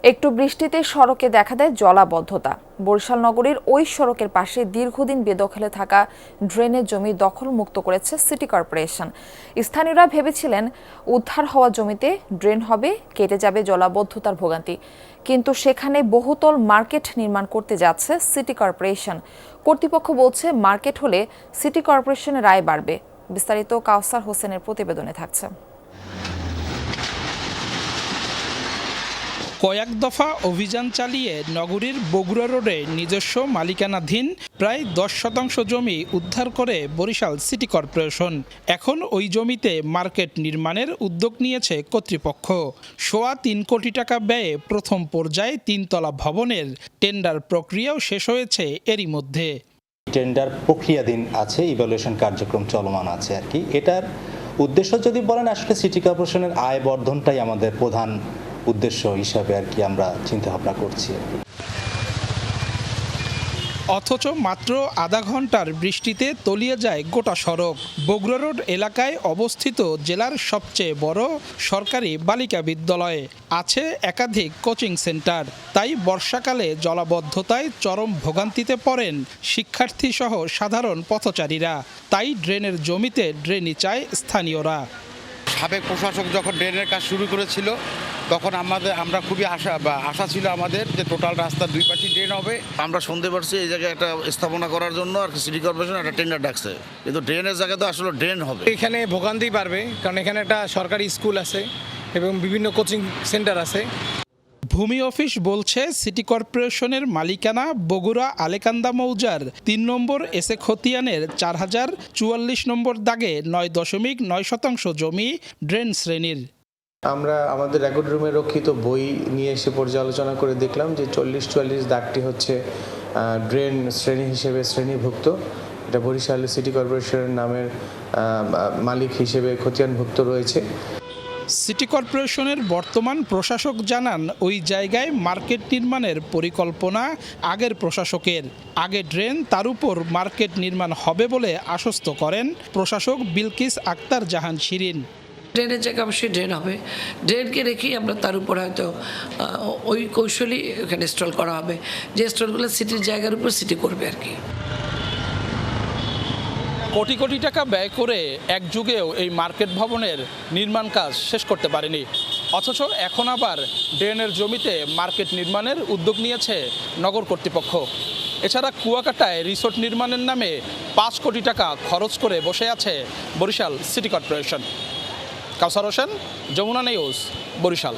একটু বৃষ্টিতে সড়কে দেখা দেয় জলাবদ্ধতা। বরিশাল নগরীর ওই সড়কের পাশে দীর্ঘদিন বেদখলে থাকা ড্রেনের জমি দখলমুক্ত করেছে সিটি কর্পোরেশন। স্থানীয়রা ভেবেছিলেন উদ্ধার হওয়া জমিতে ড্রেন হবে, কেটে যাবে জলাবদ্ধতার ভোগান্তি। কিন্তু সেখানে বহুতল মার্কেট নির্মাণ করতে যাচ্ছে সিটি কর্পোরেশন। কর্তৃপক্ষ বলছে মার্কেট হলে সিটি কর্পোরেশনের আয় বাড়বে। বিস্তারিত কাউসার হোসেনের প্রতিবেদনে থাকছে। কয়েক দফা অভিযান চালিয়ে নগরীর বগুড়া রোডে নিজস্ব মালিকানাধীন প্রায় 10% জমি উদ্ধার করে বরিশাল সিটি কর্পোরেশন। এখন ওই জমিতে মার্কেট নির্মাণের উদ্যোগ নিয়েছে কর্তৃপক্ষ। 3.25 কোটি টাকা ব্যয়ে প্রথম পর্যায়ে 3 তলা ভবনের টেন্ডার প্রক্রিয়াও শেষ হয়েছে এরই মধ্যে। টেন্ডার প্রক্রিয়াধীন আছে, ইভ্যালুয়েশন কার্যক্রম চলমান আছে আর কি। এটার উদ্দেশ্য যদি বলেন, আসলে সিটি কর্পোরেশনের আয় বর্ধনটাই আমাদের প্রধান উদ্দেশ্য হিসাবে আর কি আমরা চিন্তা ভাবনা করছি আর কি। অথচ মাত্র আধা ঘন্টার বৃষ্টিতে তলিয়ে যায় গোটা সড়ক। বগুড়া রোড এলাকায় অবস্থিত জেলার সবচেয়ে বড় সরকারি বালিকা বিদ্যালয়ে আছে একাধিক কোচিং সেন্টার। তাই বর্ষাকালে জলাবদ্ধতায় চরম ভোগান্তিতে পড়েন শিক্ষার্থী সহ সাধারণ পথচারীরা। তাই ড্রেনের জমিতে ড্রেনই চায় স্থানীয়রা। সাবেক প্রশাসক যখন ড্রেনের কাজ শুরু করেছিল তখন আমরা খুবই আশা ছিল আমাদের যে টোটাল রাস্তার দুই পাশে ড্রেন হবে। আমরা শুনতে পারছি এই জায়গায় একটা স্থাপনা করার জন্য আর সিটি কর্পোরেশন একটা টেন্ডার ডাকছে, কিন্তু ড্রেনের জায়গায় তো আসলে ড্রেন হবে। এখানে ভোগান্তি বাড়বে, কারণ এখানে একটা সরকারি স্কুল আছে এবং বিভিন্ন কোচিং সেন্টার আছে। ভূমি অফিস বলছে সিটি কর্পোরেশনের মালিকানা বগুড়া আলেকান্দা মৌজার 3 নম্বর এসে খতিয়ানের 4044 নম্বর দাগে 9.9% জমি ড্রেন শ্রেণীর। আমরা আমাদের রেকর্ড রুমে রক্ষিত বই নিয়ে এসে পর্যালোচনা করে দেখলাম যে 4044 দাগটি হচ্ছে ড্রেন শ্রেণী হিসেবে শ্রেণীভুক্ত। এটা বরিশাল সিটি কর্পোরেশনের নামের মালিক হিসেবে খতিয়ানভুক্ত রয়েছে। সিটি কর্পোরেশনের বর্তমান প্রশাসক জানান ওই জায়গায় মার্কেট নির্মাণের পরিকল্পনা আগের প্রশাসকের। আগে ড্রেন, তার উপর মার্কেট নির্মাণ হবে বলে আশ্বস্ত করেন প্রশাসক বিলকিস আক্তার জাহান শিরিন। ড্রেনের জায়গায় অবশ্যই ড্রেন হবে, ড্রেনকে রেখেই আমরা তার উপর হয়তো ওই কৌশলী এখানে স্টল করা হবে, যে স্টলগুলো সিটির জায়গার উপর সিটি করবে আর কি। কোটি কোটি টাকা ব্যয় করে এক যুগেও এই মার্কেট ভবনের নির্মাণ কাজ শেষ করতে পারেনি, অথচ এখন আবার ড্রেনের জমিতে মার্কেট নির্মাণের উদ্যোগ নিয়েছে নগর কর্তৃপক্ষ। এছাড়া কুয়াকাটায় রিসোর্ট নির্মাণের নামে 5 কোটি টাকা খরচ করে বসে আছে বরিশাল সিটি কর্পোরেশন। কাউসার হোসেন, যমুনা নিউজ, বরিশাল।